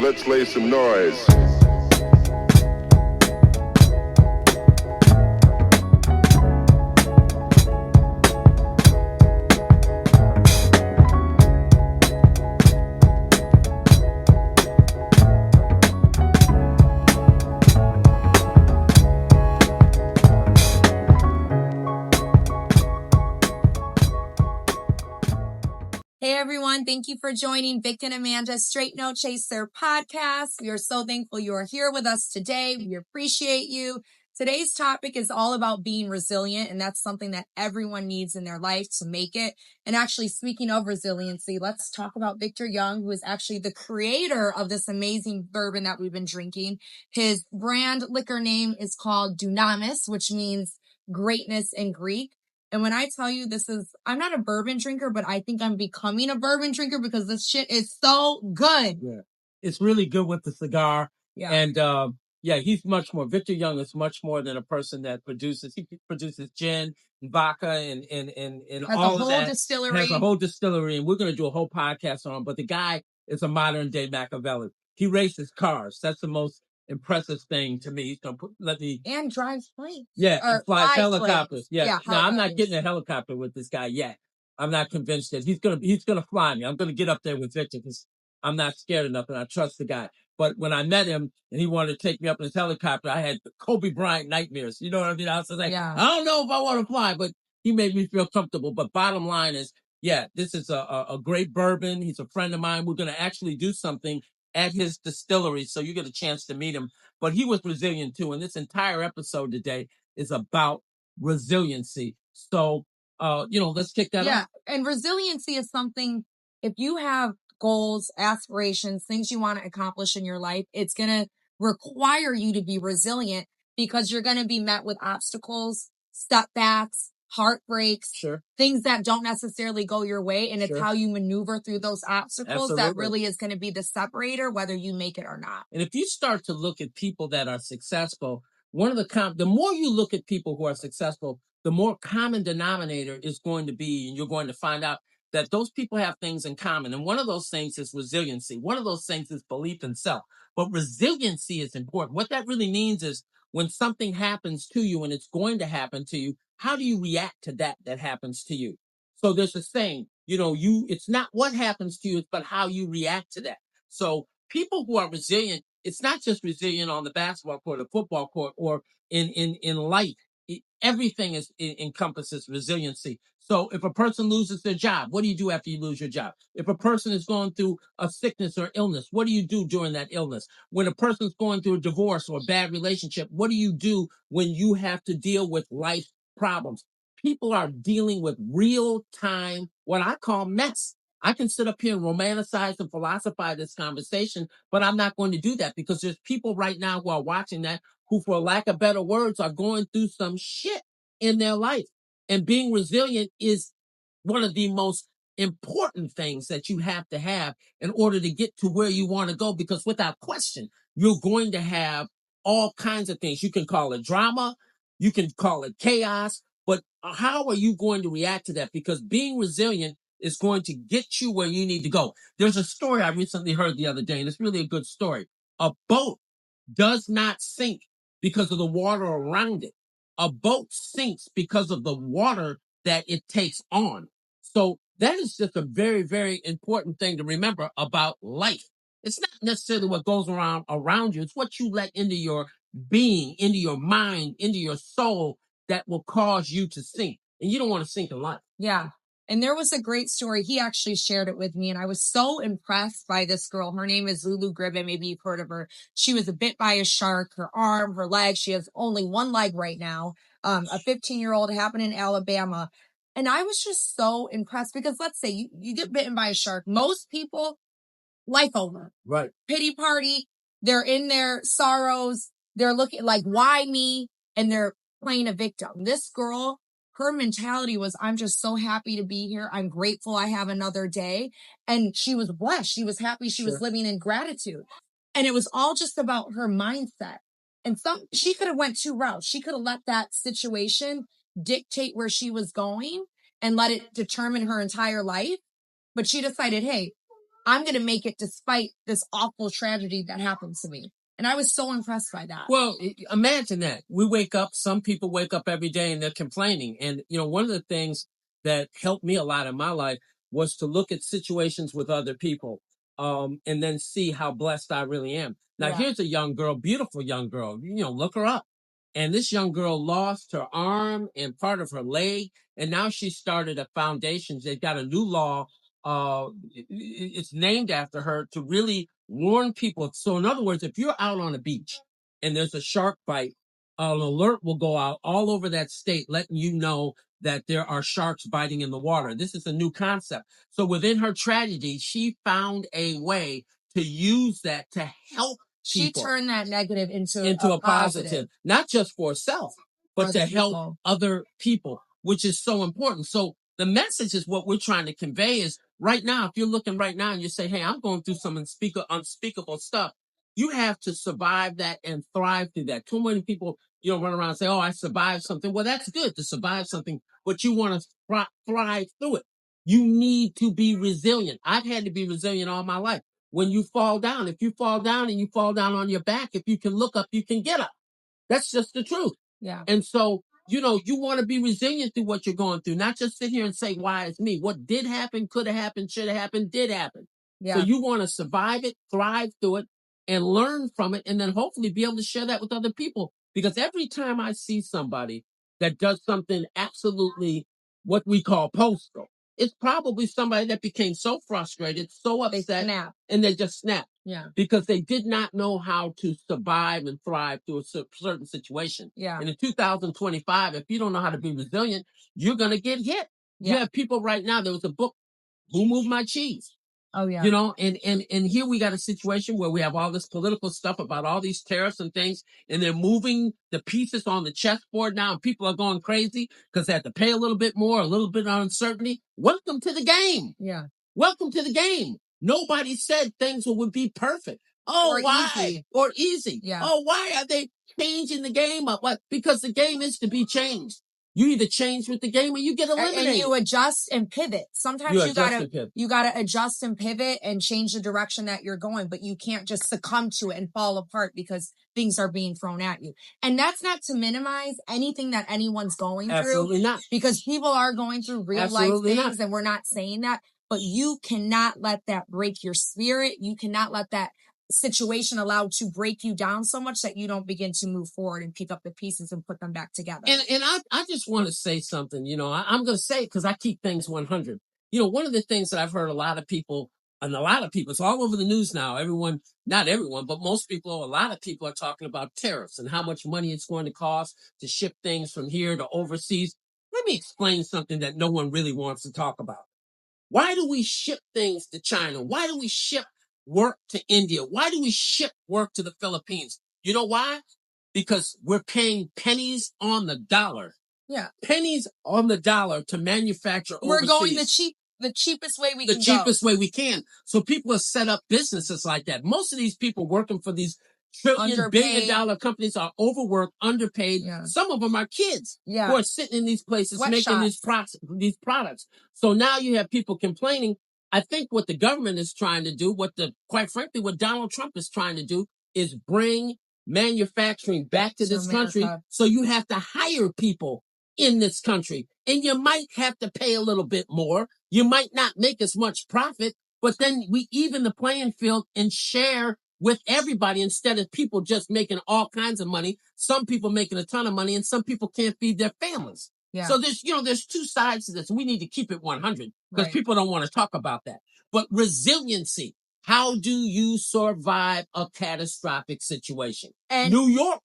Let's lay some noise. Hey everyone, thank you for joining Vic&Amanda Straight No Chaser podcast. We are so thankful you are here with us today. We appreciate you. Today's topic is all about being resilient, and that's something that everyone needs in their life to make it. And actually, speaking of resiliency, let's talk about Victor Young, who is actually the creator of this amazing bourbon that we've been drinking. His brand liquor name is called Dunamis, which means greatness in Greek. And when I tell you I'm not a bourbon drinker, but I think I'm becoming a bourbon drinker because this shit is so good. Yeah. It's really good with the cigar. Yeah. And, he's much more. Victor Young is much more than a person that produces. He produces gin, and vodka, and all of that. Has a whole distillery, and we're going to do a whole podcast on him. But the guy is a modern day Machiavelli. He races cars. That's the most impressive thing to me. He's going to and drives planes. Yeah, and flies helicopters. Yeah. No, I'm not getting a helicopters. helicopter with this guy yet. I'm not convinced that he's gonna fly me. I'm gonna get up there with Victor because I'm not scared enough and I trust the guy. But when I met him and he wanted to take me up in his helicopter, I had Kobe Bryant nightmares. You know what I mean? I was like, I don't know if I want to fly, but he made me feel comfortable. But bottom line is, this is a great bourbon. He's a friend of mine. We're gonna actually do something at his distillery, so you get a chance to meet him. But he was resilient too, and this entire episode today is about resiliency. So, let's kick that off. Yeah. And resiliency is something, if you have goals, aspirations, things you want to accomplish in your life, it's going to require you to be resilient because you're going to be met with obstacles, setbacks, heartbreaks, things that don't necessarily go your way. And it's how you maneuver through those obstacles that really is going to be the separator, whether you make it or not. And if you start to look at people that are successful, the more you look at people who are successful, the more common denominator is going to be, and you're going to find out that those people have things in common. And one of those things is resiliency. One of those things is belief in self. But resiliency is important. What that really means is when something happens to you and it's going to happen to you, how do you react to that happens to you? So there's a saying, it's not what happens to you, but how you react to that. So people who are resilient, it's not just resilient on the basketball court or football court or in life. Everything encompasses resiliency. So if a person loses their job, what do you do after you lose your job? If a person is going through a sickness or illness, what do you do during that illness? When a person's going through a divorce or a bad relationship, what do you do when you have to deal with life problems? People are dealing with real time, what I call mess. I can sit up here and romanticize and philosophize this conversation, but I'm not going to do that because there's people right now who are watching that who, for lack of better words, are going through some shit in their life. And being resilient is one of the most important things that you have to have in order to get to where you want to go, because without question, you're going to have all kinds of things. You can call it drama, you can call it chaos, but how are you going to react to that? Because being resilient is going to get you where you need to go. There's a story I recently heard the other day, and it's really a good story. A boat does not sink because of the water around it. A boat sinks because of the water that it takes on. So that is just a very, very important thing to remember about life. It's not necessarily what goes around you. It's what you let into your being, into your mind, into your soul that will cause you to sink. And you don't want to sink in life. Yeah. And there was a great story. He actually shared it with me, and I was so impressed by this girl. Her name is Lulu Gribben. Maybe you've heard of her. She was bit by a shark, her arm, her leg. She has only one leg right now. A 15-year-old, happened in Alabama. And I was just so impressed because let's say you get bitten by a shark. Most people, life over. Right. Pity party. They're in their sorrows. They're looking like, why me? And they're playing a victim. This girl, her mentality was, I'm just so happy to be here. I'm grateful I have another day. And she was blessed. She was happy. She was living in gratitude. And it was all just about her mindset. And she could have went two routes. She could have let that situation dictate where she was going and let it determine her entire life. But she decided, hey, I'm going to make it despite this awful tragedy that happened to me. And I was so impressed by that. Well, imagine that. We wake up, some people wake up every day and they're complaining. And, one of the things that helped me a lot in my life was to look at situations with other people, and then see how blessed I really am. Now, here's a young girl, beautiful young girl, look her up. And this young girl lost her arm and part of her leg. And now she started a foundation. They've got a new law. It's named after her to really warn people. So in other words, if you're out on a beach and there's a shark bite, an alert will go out all over that state, letting you know that there are sharks biting in the water. This is a new concept. So within her tragedy, she found a way to use that to help she people. turned that negative into a positive, not just for herself, but to help other people, which is so important. So the message is what we're trying to convey is right now, if you're looking right now and you say, hey, I'm going through some unspeakable stuff, you have to survive that and thrive through that. Too many people, run around and say, oh, I survived something. Well, that's good to survive something, but you want to thrive through it. You need to be resilient. I've had to be resilient all my life. When you fall down, if you fall down and you fall down on your back, if you can look up, you can get up. That's just the truth. Yeah. And so, you want to be resilient through what you're going through, not just sit here and say, why it's me? What did happen, could have happened, should have happened, did happen. Yeah. So you want to survive it, thrive through it, and learn from it, and then hopefully be able to share that with other people. Because every time I see somebody that does something absolutely what we call postal, it's probably somebody that became so frustrated, so upset, and they just snapped. Yeah. Because they did not know how to survive and thrive through a certain situation. Yeah. And in 2025, if you don't know how to be resilient, you're going to get hit. Yeah. You have people right now. There was a book, Who Moved My Cheese? Oh, yeah. And here we got a situation where we have all this political stuff about all these tariffs and things, and they're moving the pieces on the chessboard now, and people are going crazy because they have to pay a little bit more, a little bit of uncertainty. Welcome to the game. Yeah. Welcome to the game. Nobody said things would be perfect. Oh, or why? Easy. Or easy. Yeah. Oh, why are they changing the game up? What? Because the game is to be changed. You either change with the game or you get eliminated. And you adjust and pivot. Sometimes you gotta adjust and pivot and change the direction that you're going, but you can't just succumb to it and fall apart because things are being thrown at you. And that's not to minimize anything that anyone's going Absolutely through. Not. Because people are going through real life things and we're not saying that, but you cannot let that break your spirit. You cannot let that situation allowed to break you down so much that you don't begin to move forward and pick up the pieces and put them back together. And I just want to say something, I'm going to say it because I keep things 100. One of the things that I've heard a lot of people, it's all over the news now. Everyone, not everyone, but most people, a lot of people are talking about tariffs and how much money it's going to cost to ship things from here to overseas. Let me explain something that no one really wants to talk about. Why do we ship things to China? Why do we ship work to India? Why do we ship work to the Philippines? You know why? Because we're paying pennies on the dollar. Yeah. Pennies on the dollar to manufacture overseas. We're going the cheapest way we can go. The cheapest way we can. So people have set up businesses like that. Most of these people working for these billion-dollar companies are overworked, underpaid. Yeah. Some of them are kids who are sitting in these places making these products. So now you have people complaining. I think what the government is trying to do, quite frankly, what Donald Trump is trying to do is bring manufacturing back to this country. So you have to hire people in this country. And you might have to pay a little bit more. You might not make as much profit, but then we even the playing field and share with everybody instead of people just making all kinds of money. Some people making a ton of money and some people can't feed their families. Yeah. So there's two sides to this. We need to keep it 100 because people don't want to talk about that. But resiliency, how do you survive a catastrophic situation? And New York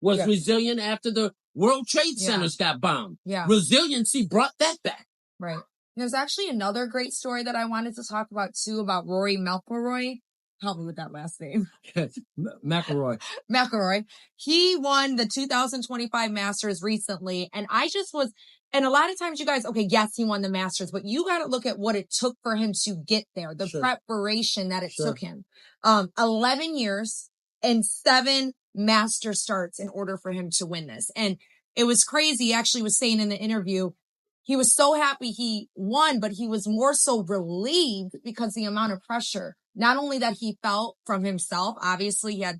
was resilient after the World Trade Centers got bombed. Yeah. Resiliency brought that back. Right. There's actually another great story that I wanted to talk about too, about Rory McIlroy. Help me with that last name. McIlroy. He won the 2025 Masters recently. And and a lot of times you guys, okay, yes, he won the Masters, but you got to look at what it took for him to get there, the preparation that it took him. 11 years and 7 master starts in order for him to win this. And it was crazy. He actually was saying in the interview, he was so happy he won, but he was more so relieved because the amount of pressure, not only that he felt from himself, obviously he had,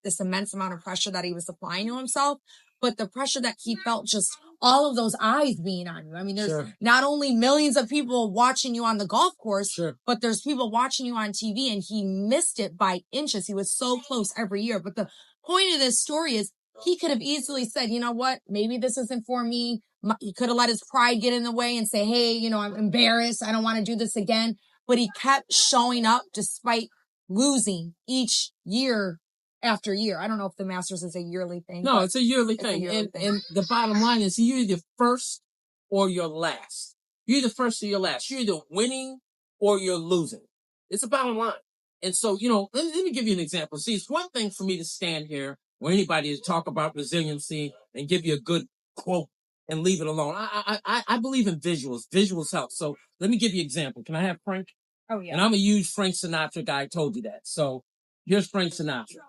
this immense amount of pressure that he was applying to himself, but the pressure that he felt, just all of those eyes being on you. I mean, there's not only millions of people watching you on the golf course, but there's people watching you on TV, and he missed it by inches. He was so close every year. But the point of this story is he could have easily said, you know what, maybe this isn't for me. He could have let his pride get in the way and say, hey, I'm embarrassed. I don't want to do this again. But he kept showing up despite losing each year after year. I don't know if the Masters is a yearly thing. No, it's a yearly thing. And the bottom line is you're either first or you're last. You're either first or you're last. You're either winning or you're losing. It's a bottom line. And so, let me give you an example. See, it's one thing for me to stand here or anybody to talk about resiliency and give you a good quote and leave it alone. I believe in visuals. Visuals help. So let me give you an example. Can I have Frank? Oh, yeah. And I'm a huge Frank Sinatra guy. I told you that. So here's Frank Sinatra.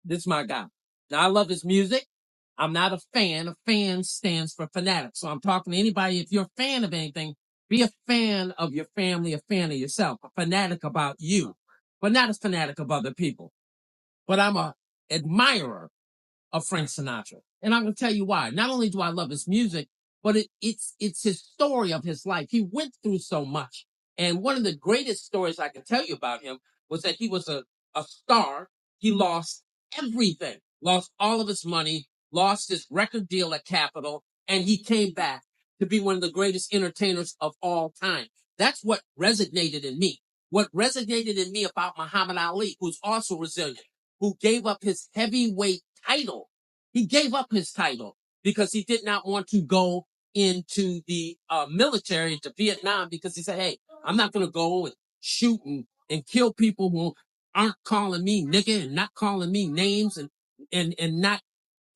This is my guy. Now, I love his music. I'm not a fan. A fan stands for fanatic. So I'm talking to anybody. If you're a fan of anything, be a fan of your family, a fan of yourself, a fanatic about you, but not a fanatic of other people. But I'm a admirer of Frank Sinatra. And I'm going to tell you why. Not only do I love his music, but it's his story of his life. He went through so much. And one of the greatest stories I can tell you about him was that he was a star. He lost everything, lost all of his money, lost his record deal at Capitol, and he came back to be one of the greatest entertainers of all time. That's what resonated in me. What resonated in me about Muhammad Ali, who's also resilient, who gave up his heavyweight title. He gave up his title because he did not want to go into the military to Vietnam, because he said, hey, I'm not going to go and shoot and kill people who aren't calling me nigga and not calling me names and not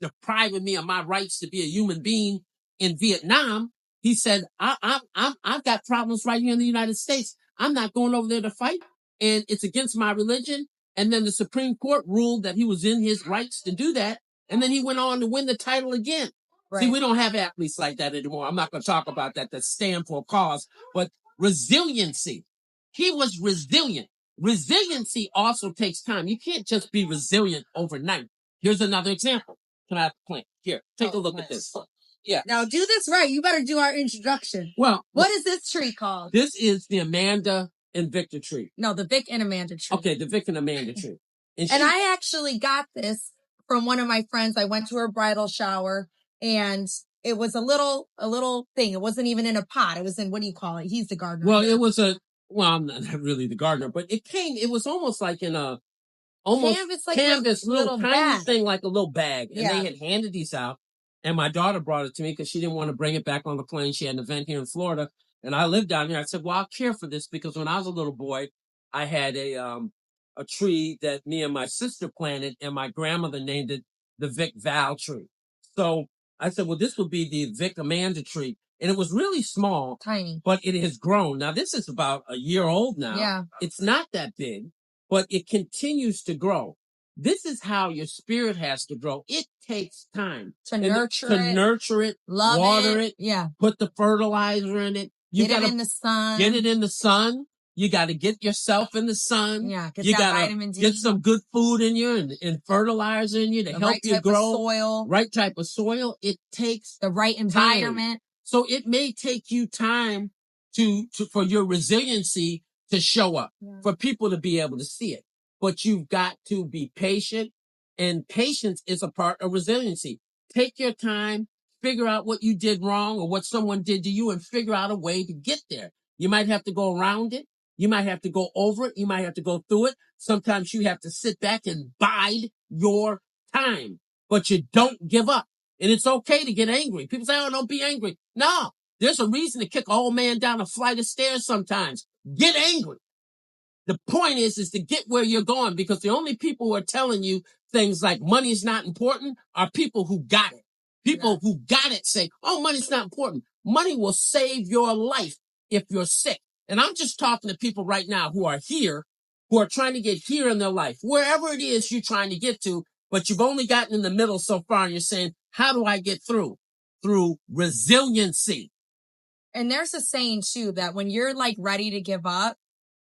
depriving me of my rights to be a human being in Vietnam. He said, I've got problems right here in the United States. I'm not going over there to fight, and it's against my religion. And then the Supreme Court ruled that he was in his rights to do that. And then he went on to win the title again. Right. See, we don't have athletes like that anymore. I'm not going to talk about that stand for a cause, but resiliency. He was resilient. Resiliency also takes time. You can't just be resilient overnight. Here's another example. Can I have the plant? Here, take a look at this. Yeah. Now do this right. You better do our introduction. Well, what is this tree called? This is the Amanda and Victor tree. No, the Vic and Amanda tree. Okay, the Vic and Amanda tree. And I actually got this from one of my friends. I went to her bridal shower, and it was a little thing. It wasn't even in a pot. It was in, what do you call it? He's the gardener. Well, it was I'm not really the gardener, but it was almost like in a canvas little tiny bag thing, like a little bag. And they had handed these out. And my daughter brought it to me because she didn't want to bring it back on the plane. She had an event here in Florida, and I lived down here. I said, well, I'll care for this, because when I was a little boy, I had a tree that me and my sister planted, and my grandmother named it the Vic Val tree. So I said, well, this will be the Vic&Amanda tree. And it was really small, tiny, but it has grown. Now, this is about a year old now. Yeah. It's not that big, but it continues to grow. This is how your spirit has to grow. It takes time to nurture it, love water it, yeah, put the fertilizer in it. You get it in the sun. Get it in the sun. You got to get yourself in the sun. Yeah, you got to get some good food in you and fertilizer in you to help you grow. Soil. Right type of soil. It takes the right environment. Time. So it may take you time for your resiliency to show up, for people to be able to see it. But you've got to be patient, and patience is a part of resiliency. Take your time, figure out what you did wrong or what someone did to you, and figure out a way to get there. You might have to go around it. You might have to go over it. You might have to go through it. Sometimes you have to sit back and bide your time, but you don't give up. And it's okay to get angry. People say, oh, don't be angry. No, there's a reason to kick an old man down a flight of stairs sometimes. Get angry. The point is to get where you're going, because the only people who are telling you things like money is not important are people who got it. People who got it say, oh, money's not important. Money will save your life if you're sick. And I'm just talking to people right now who are here, who are trying to get here in their life, wherever it is you're trying to get to, but you've only gotten in the middle so far, and you're saying, how do I get through? Through resiliency. And there's a saying too, that when you're like ready to give up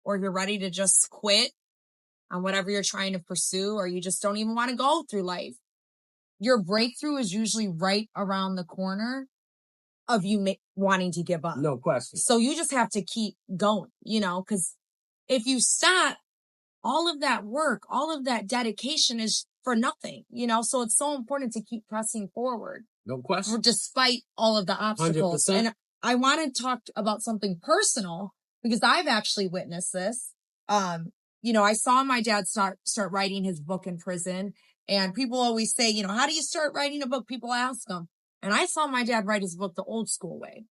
or you're ready to just quit on whatever you're trying to pursue, or you just don't even want to go through life, your breakthrough is usually right around the corner of you wanting to give up. No question. So you just have to keep going, because if you stop, all of that work, all of that dedication is for nothing, so it's so important to keep pressing forward. No question. Despite all of the obstacles. 100%. And I want to talk about something personal because I've actually witnessed this. I saw my dad start writing his book in prison, and people always say, how do you start writing a book? People ask him. And I saw my dad write his book the old school way.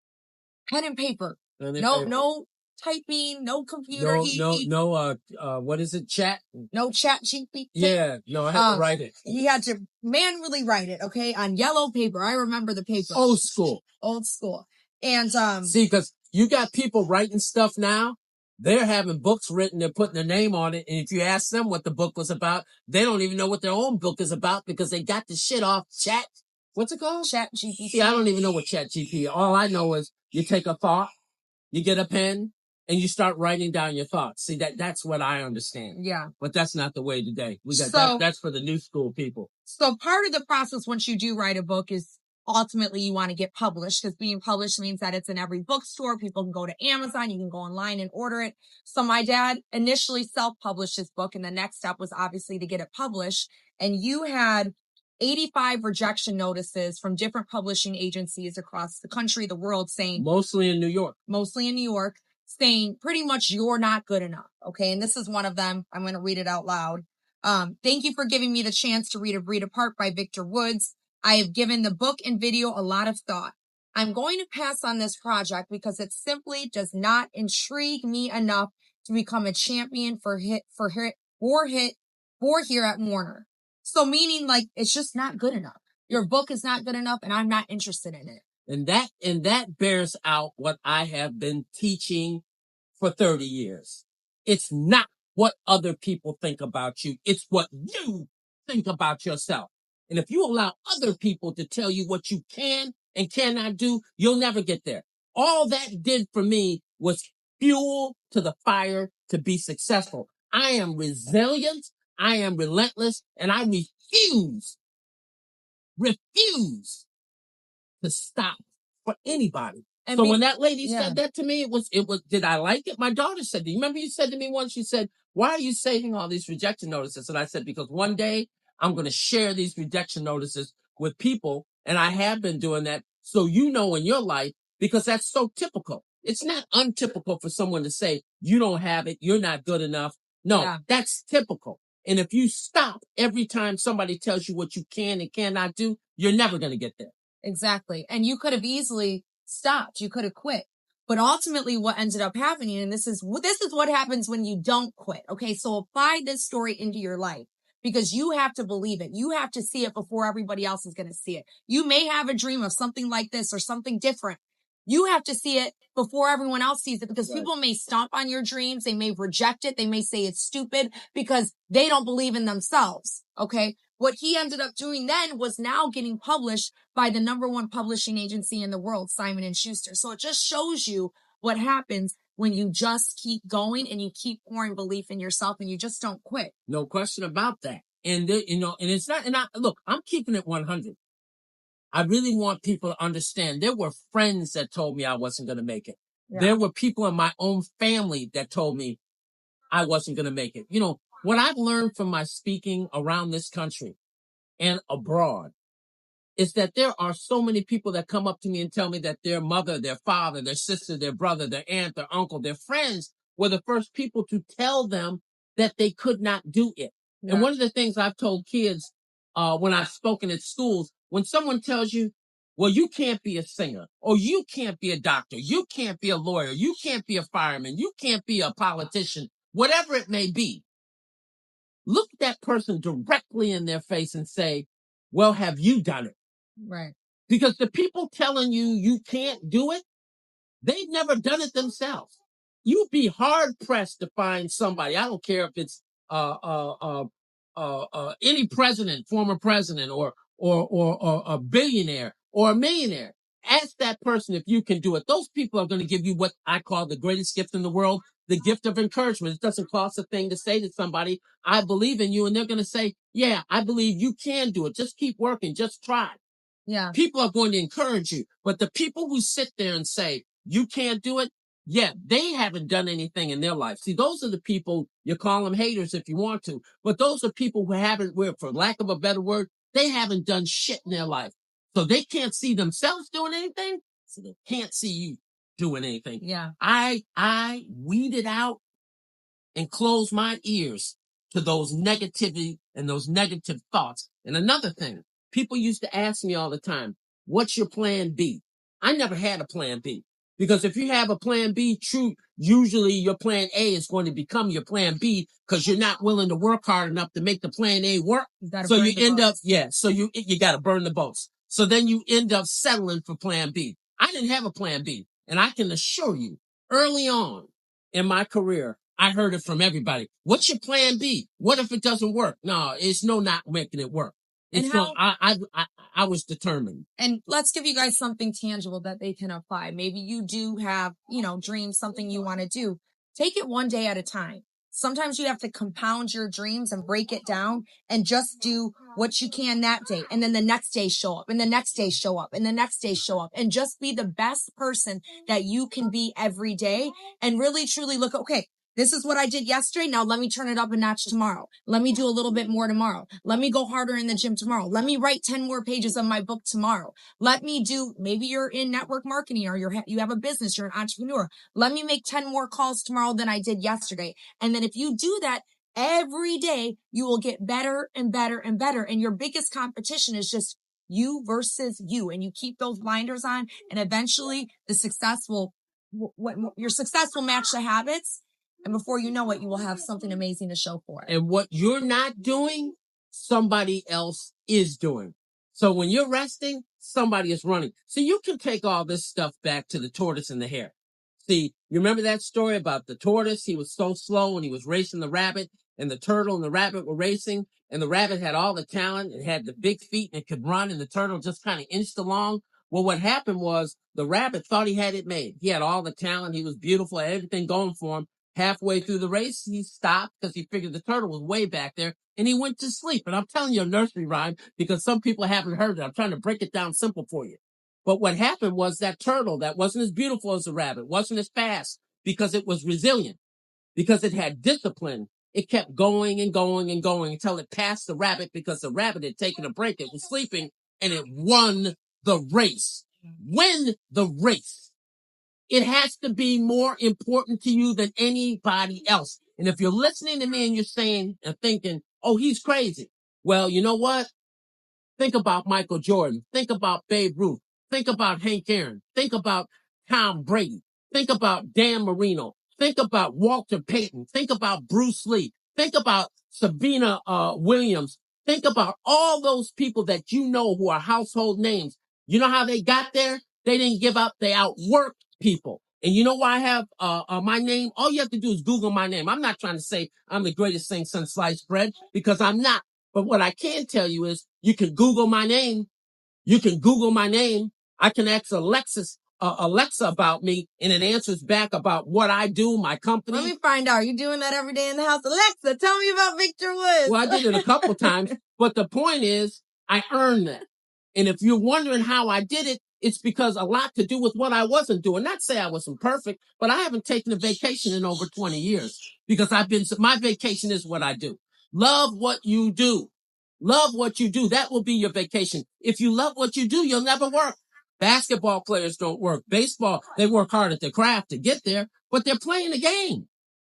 Pen and paper. No typing, no computer. What is it? Chat? No chat GPT. Yeah, no, I had to write it. He had to manually write it, okay, on yellow paper. I remember the paper. Old school. And see, because you got people writing stuff now. They're having books written, they're putting their name on it, and if you ask them what the book was about, they don't even know what their own book is about because they got the shit off chat. What's it called? Chat GPT. See, I don't even know what chat GPT. All I know is you take a thought, you get a pen, and you start writing down your thoughts. See, that's what I understand. Yeah. But that's not the way today. That's for the new school people. So part of the process once you do write a book is ultimately you want to get published, because being published means that it's in every bookstore. People can go to Amazon. You can go online and order it. So my dad initially self-published his book, and the next step was obviously to get it published. And you had 85 rejection notices from different publishing agencies across the country, the world, saying... Mostly in New York, saying pretty much you're not good enough. Okay. And this is one of them. I'm going to read it out loud. Thank you for giving me the chance to read A Breed Apart by Victor Woods. I have given the book and video a lot of thought. I'm going to pass on this project because it simply does not intrigue me enough to become a champion for here at Warner. So meaning like, it's just not good enough. Your book is not good enough and I'm not interested in it. And that bears out what I have been teaching for 30 years. It's not what other people think about you. It's what you think about yourself. And if you allow other people to tell you what you can and cannot do, you'll never get there. All that did for me was fuel to the fire to be successful. I am resilient. I am relentless, and I refuse to stop for anybody. So when that lady said that to me, it was, did I like it? My daughter said, do you remember you said to me once, she said, why are you saving all these rejection notices? And I said, because one day I'm going to share these rejection notices with people. And I have been doing that. So in your life, because that's so typical. It's not untypical for someone to say, you don't have it. You're not good enough. No, that's typical. And if you stop every time somebody tells you what you can and cannot do, you're never going to get there. Exactly. And you could have easily stopped. You could have quit. But ultimately what ended up happening, and this is what happens when you don't quit. Okay. So apply this story into your life because you have to believe it. You have to see it before everybody else is going to see it. You may have a dream of something like this or something different. You have to see it before everyone else sees it because people may stomp on your dreams. They may reject it. They may say it's stupid because they don't believe in themselves. Okay. What he ended up doing then was now getting published by the #1 publishing agency in the world, Simon & Schuster. So it just shows you what happens when you just keep going and you keep pouring belief in yourself and you just don't quit. No question about that. And and it's not, look, I'm keeping it 100. I really want people to understand there were friends that told me I wasn't going to make it. Yeah. There were people in my own family that told me I wasn't going to make it. What I've learned from my speaking around this country and abroad is that there are so many people that come up to me and tell me that their mother, their father, their sister, their brother, their aunt, their uncle, their friends were the first people to tell them that they could not do it. Yeah. And one of the things I've told kids when I've spoken at schools, when someone tells you, well, you can't be a singer, or you can't be a doctor, you can't be a lawyer, you can't be a fireman, you can't be a politician, whatever it may be, look that person directly in their face and say, well, have you done it? Right. Because the people telling you you can't do it, they've never done it themselves. You'd be hard pressed to find somebody. I don't care if it's any president, former president, or a billionaire or a millionaire. Ask that person if you can do it. Those people are going to give you what I call the greatest gift in the world, the gift of encouragement. It doesn't cost a thing to say to somebody, I believe in you. And they're going to say, yeah, I believe you can do it. Just keep working. Just try. Yeah. People are going to encourage you. But the people who sit there and say, you can't do it, yeah, they haven't done anything in their life. See, those are the people, you call them haters if you want to, but those are people who haven't, for lack of a better word, they haven't done shit in their life. So they can't see themselves doing anything, so they can't see you doing anything. Yeah. I weeded out and closed my ears to those negativity and those negative thoughts. And another thing, people used to ask me all the time, what's your plan B? I never had a plan B. Because if you have a plan B, usually your plan A is going to become your plan B because you're not willing to work hard enough to make the plan A work. So you end up, so you got to burn the boats. So then you end up settling for plan B. I didn't have a plan B. And I can assure you, early on in my career, I heard it from everybody. What's your plan B? What if it doesn't work? No, it's not making it work. It's I was determined. And let's give you guys something tangible that they can apply. Maybe you do have, dreams, something you want to do. Take it one day at a time. Sometimes you have to compound your dreams and break it down and just do what you can that day. And then the next day show up and the next day show up and the next day show up and just be the best person that you can be every day and really truly look, okay, this is what I did yesterday. Now let me turn it up a notch tomorrow. Let me do a little bit more tomorrow. Let me go harder in the gym tomorrow. Let me write 10 more pages of my book tomorrow. Let me do, maybe you're in network marketing or you have a business, you're an entrepreneur. Let me make 10 more calls tomorrow than I did yesterday. And then if you do that every day, you will get better and better and better. And your biggest competition is just you versus you. And you keep those blinders on and eventually your success will match the habits. And before you know it, you will have something amazing to show for it. And what you're not doing, somebody else is doing. So when you're resting, somebody is running. So you can take all this stuff back to the tortoise and the hare. See, you remember that story about the tortoise? He was so slow and he was racing the rabbit, and the turtle and the rabbit were racing, and the rabbit had all the talent. It had the big feet and it could run, and the turtle just kind of inched along. Well, what happened was the rabbit thought he had it made. He had all the talent. He was beautiful, had everything going for him. Halfway through the race, he stopped because he figured the turtle was way back there, and he went to sleep. And I'm telling you a nursery rhyme because some people haven't heard it. I'm trying to break it down simple for you. But what happened was that turtle that wasn't as beautiful as the rabbit, wasn't as fast because it was resilient, because it had discipline. It kept going and going and going until it passed the rabbit because the rabbit had taken a break. It was sleeping and it won the race. Win the race. It has to be more important to you than anybody else. And if you're listening to me and you're saying and thinking, oh, he's crazy. Well, you know what? Think about Michael Jordan. Think about Babe Ruth. Think about Hank Aaron. Think about Tom Brady. Think about Dan Marino. Think about Walter Payton. Think about Bruce Lee. Think about Sabina Williams. Think about all those people that you know who are household names. You know how they got there? They didn't give up. They outworked people. And you know why I have my name? All you have to do is Google my name. I'm not trying to say I'm the greatest thing since sliced bread because I'm not. But what I can tell you is you can Google my name. You can Google my name. I can ask Alexa about me, and it answers back about what I do, my company. Let me find out. You're doing that every day in the house. Alexa, tell me about Victor Woods. Well, I did it a couple times, but the point is I earned that. And if you're wondering how I did it, it's because a lot to do with what I wasn't doing. Not say I wasn't perfect, but I haven't taken a vacation in over 20 years because my vacation is what I do. Love what you do. Love what you do. That will be your vacation. If you love what you do, you'll never work. Basketball players don't work. Baseball, they work hard at their craft to get there, but they're playing the game.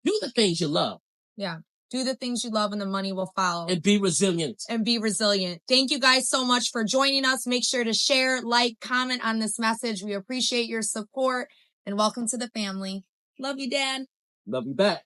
Do the things you love. Yeah. Do the things you love and the money will follow. And be resilient. Thank you guys so much for joining us. Make sure to share, like, comment on this message. We appreciate your support and welcome to the family. Love you, Dad. Love you back.